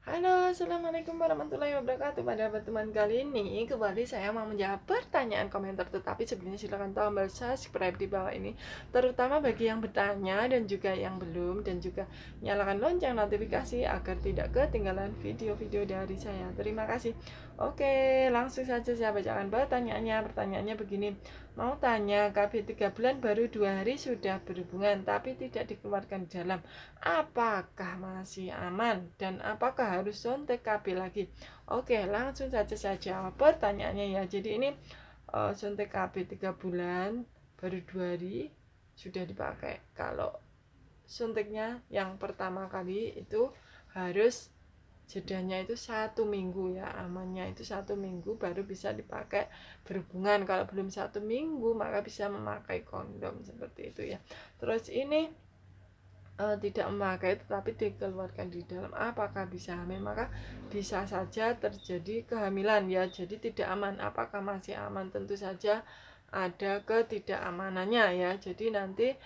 Halo, assalamualaikum warahmatullahi wabarakatuh. Pada pertemuan kali ini kembali saya mau menjawab pertanyaan komentar, tetapi sebelumnya silahkan tombol subscribe di bawah ini, terutama bagi yang bertanya dan juga yang belum, dan juga nyalakan lonceng notifikasi agar tidak ketinggalan video-video dari saya. Terima kasih. Oke, langsung saja saya bacakan pertanyaannya. Pertanyaannya begini, mau tanya, KB 3 bulan baru 2 hari sudah berhubungan tapi tidak dikeluarkan dalam, apakah masih aman dan apakah harus suntik KB lagi? Oke, langsung saja saya jawab pertanyaannya ya. Jadi ini suntik KB 3 bulan baru 2 hari sudah dipakai. Kalau suntiknya yang pertama kali itu harus jedanya itu 1 minggu ya, amannya itu 1 minggu baru bisa dipakai berhubungan. Kalau belum 1 minggu maka bisa memakai kondom seperti itu ya. Terus ini tidak memakai tetapi dikeluarkan di dalam, apakah bisa hamil? Maka bisa saja terjadi kehamilan ya, jadi tidak aman. Apakah masih aman? Tentu saja ada ketidakamanannya ya. Jadi nanti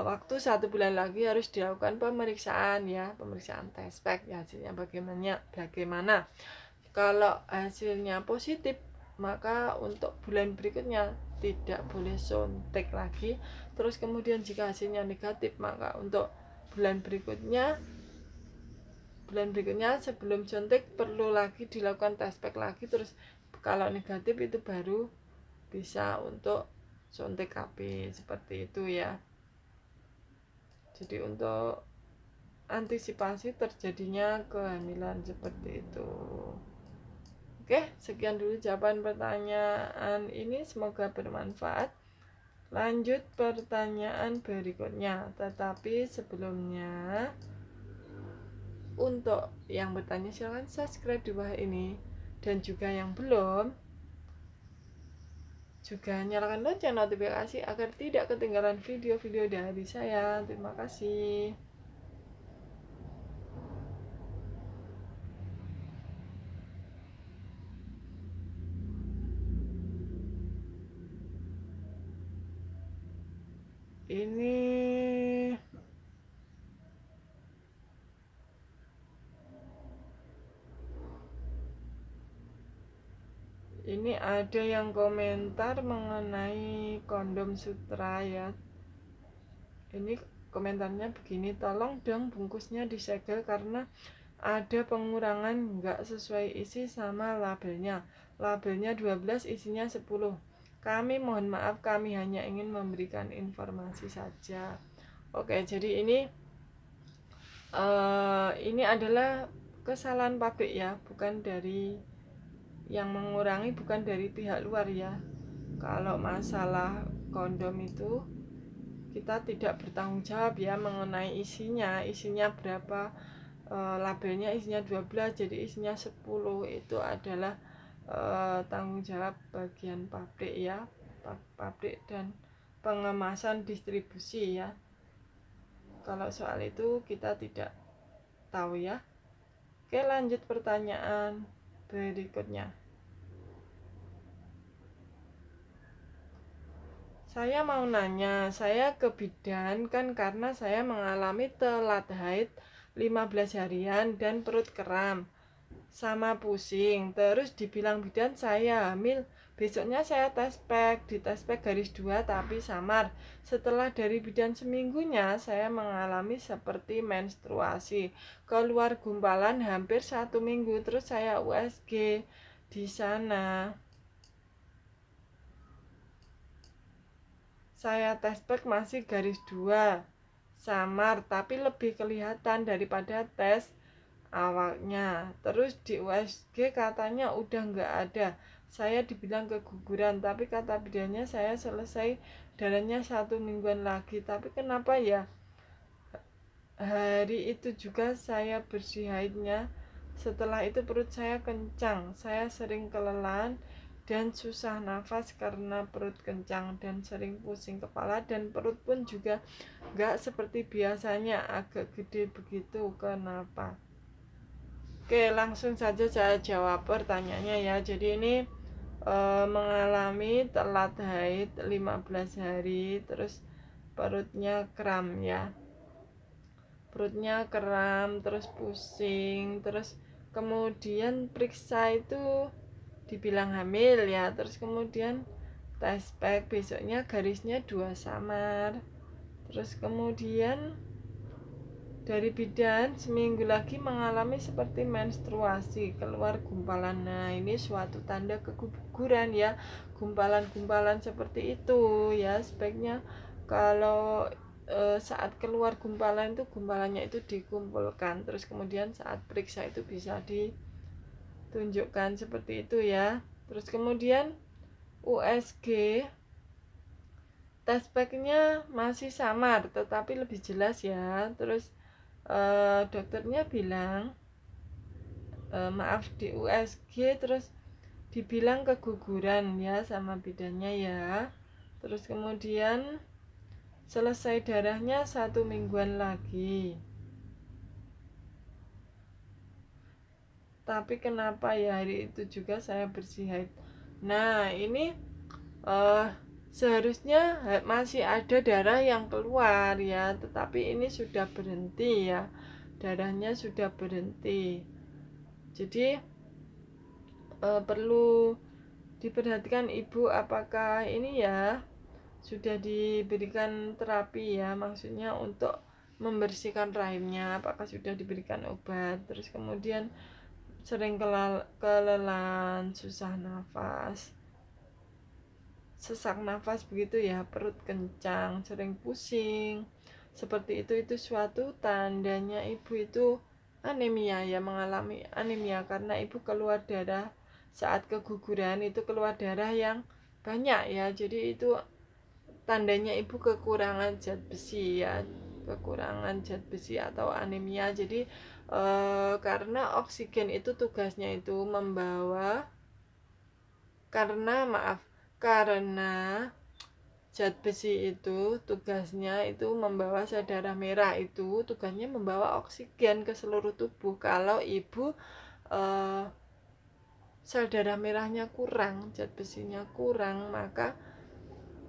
waktu 1 bulan lagi harus dilakukan pemeriksaan ya, pemeriksaan test pack ya, hasilnya bagaimana. Kalau hasilnya positif maka untuk bulan berikutnya tidak boleh suntik lagi. Terus kemudian jika hasilnya negatif maka untuk bulan berikutnya sebelum suntik perlu lagi dilakukan tes pack lagi. Terus kalau negatif itu baru bisa untuk suntik KB seperti itu ya. Jadi untuk antisipasi terjadinya kehamilan seperti itu. Oke, sekian dulu jawaban pertanyaan ini, semoga bermanfaat. Lanjut pertanyaan berikutnya, tetapi sebelumnya untuk yang bertanya silahkan subscribe di bawah ini, dan juga yang belum juga nyalakan lonceng notifikasi agar tidak ketinggalan video-video dari saya. Terima kasih. Ini ada yang komentar mengenai kondom sutra ya. Ini komentarnya begini, tolong dong bungkusnya disegel karena ada pengurangan nggak sesuai isi sama labelnya. Labelnya 12, isinya 10. Kami mohon maaf, kami hanya ingin memberikan informasi saja. Oke, jadi ini adalah kesalahan pabrik ya, bukan dari yang mengurangi, bukan dari pihak luar ya. Kalau masalah kondom itu kita tidak bertanggung jawab ya mengenai isinya berapa. Labelnya isinya 12 jadi isinya 10, itu adalah tanggung jawab bagian pabrik ya, pabrik dan pengemasan distribusi ya. Kalau soal itu kita tidak tahu ya. Oke, lanjut pertanyaan berikutnya. Saya mau nanya, saya ke bidan kan karena saya mengalami telat haid 15 harian dan perut kram sama pusing. Terus dibilang bidan saya hamil. Besoknya saya tes pack, di tes pack garis 2 tapi samar. Setelah dari bidan seminggunya saya mengalami seperti menstruasi, keluar gumpalan hampir 1 minggu. Terus saya USG di sana. Saya tes pack masih garis 2 samar tapi lebih kelihatan daripada tes awalnya. Terus di USG katanya udah nggak ada. Saya dibilang keguguran, tapi kata bidannya saya selesai darahnya 1 mingguan lagi. Tapi kenapa ya hari itu juga saya bersih haidnya, setelah itu perut saya kencang, saya sering kelelahan dan susah nafas karena perut kencang, dan sering pusing kepala, dan perut pun juga gak seperti biasanya agak gede begitu, kenapa? Oke, langsung saja saya jawab pertanyaannya ya. Jadi ini mengalami telat haid 15 hari, terus perutnya kram ya. perutnya kram, terus pusing, terus kemudian periksa itu dibilang hamil ya, terus kemudian tes pack, besoknya garisnya 2 samar, terus kemudian dari bidan seminggu lagi mengalami seperti menstruasi, keluar gumpalan. Nah, ini suatu tanda keguguran ya, gumpalan-gumpalan seperti itu ya. Sebaiknya kalau saat keluar gumpalan itu, gumpalannya itu dikumpulkan, terus kemudian saat periksa itu bisa ditunjukkan seperti itu ya. Terus kemudian USG tes packnya masih samar tetapi lebih jelas ya. Terus dokternya bilang maaf, di USG terus dibilang keguguran ya sama bidannya ya. Terus kemudian selesai darahnya 1 mingguan lagi. Tapi kenapa ya hari itu juga saya bersih haid? Nah, ini seharusnya masih ada darah yang keluar ya, tetapi ini sudah berhenti ya, darahnya sudah berhenti. Jadi perlu diperhatikan ibu, apakah ini ya sudah diberikan terapi ya, maksudnya untuk membersihkan rahimnya, apakah sudah diberikan obat. Terus kemudian sering kelelahan, susah nafas, sesak nafas begitu ya, perut kencang, sering pusing seperti itu suatu tandanya ibu itu anemia ya, mengalami anemia karena ibu keluar darah saat keguguran, itu keluar darah yang banyak ya. Jadi itu tandanya ibu kekurangan zat besi ya, kekurangan zat besi atau anemia. Jadi karena oksigen itu tugasnya itu membawa, karena zat besi itu tugasnya itu membawa sel darah merah, itu tugasnya membawa oksigen ke seluruh tubuh. Kalau ibu sel darah merahnya kurang, zat besinya kurang, maka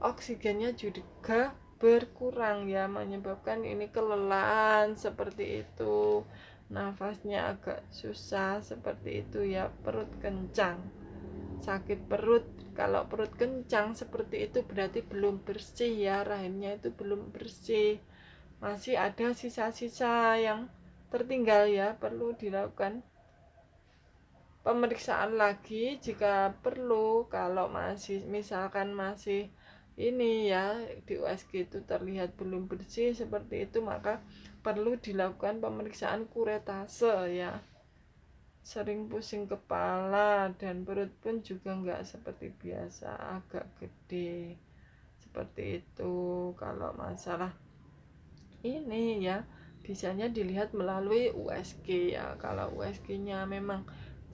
oksigennya juga berkurang ya, menyebabkan ini kelelahan seperti itu, nafasnya agak susah seperti itu ya, perut kencang, sakit perut. Kalau perut kencang seperti itu berarti belum bersih ya, rahimnya itu belum bersih, masih ada sisa-sisa yang tertinggal ya, perlu dilakukan pemeriksaan lagi jika perlu. Kalau masih misalkan masih ini ya, di USG itu terlihat belum bersih seperti itu, maka perlu dilakukan pemeriksaan kuretase ya. Sering pusing kepala dan perut pun juga enggak seperti biasa, agak gede seperti itu. Kalau masalah ini ya bisanya dilihat melalui USG ya. Kalau USG nya memang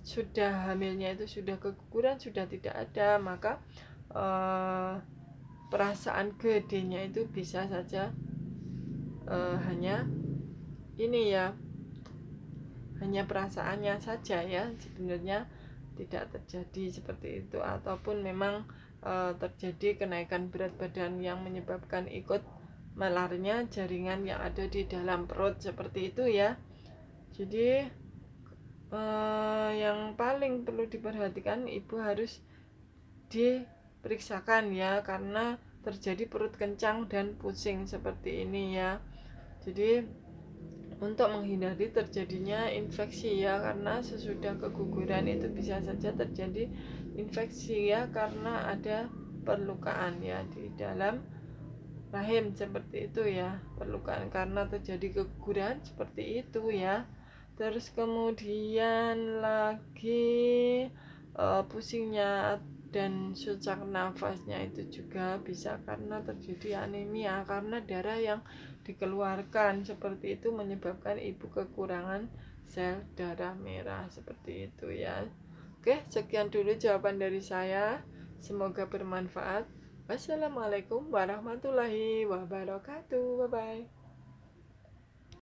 sudah hamilnya itu sudah keguguran, sudah tidak ada, maka perasaan gedenya itu bisa saja hanya ini ya, hanya perasaannya saja ya, sebenarnya tidak terjadi seperti itu. Ataupun memang terjadi kenaikan berat badan yang menyebabkan ikut melarnya jaringan yang ada di dalam perut seperti itu ya. Jadi yang paling perlu diperhatikan, ibu harus diperiksakan ya, karena terjadi perut kencang dan pusing seperti ini ya. Jadi untuk menghindari terjadinya infeksi ya, karena sesudah keguguran itu bisa saja terjadi infeksi ya, karena ada perlukaan ya di dalam rahim seperti itu ya, perlukaan karena terjadi keguguran seperti itu ya. Terus kemudian lagi pusingnya dan sesak nafasnya itu juga bisa karena terjadi anemia, karena darah yang dikeluarkan seperti itu menyebabkan ibu kekurangan sel darah merah seperti itu ya. Oke, sekian dulu jawaban dari saya, semoga bermanfaat. Wassalamualaikum warahmatullahi wabarakatuh. Bye bye.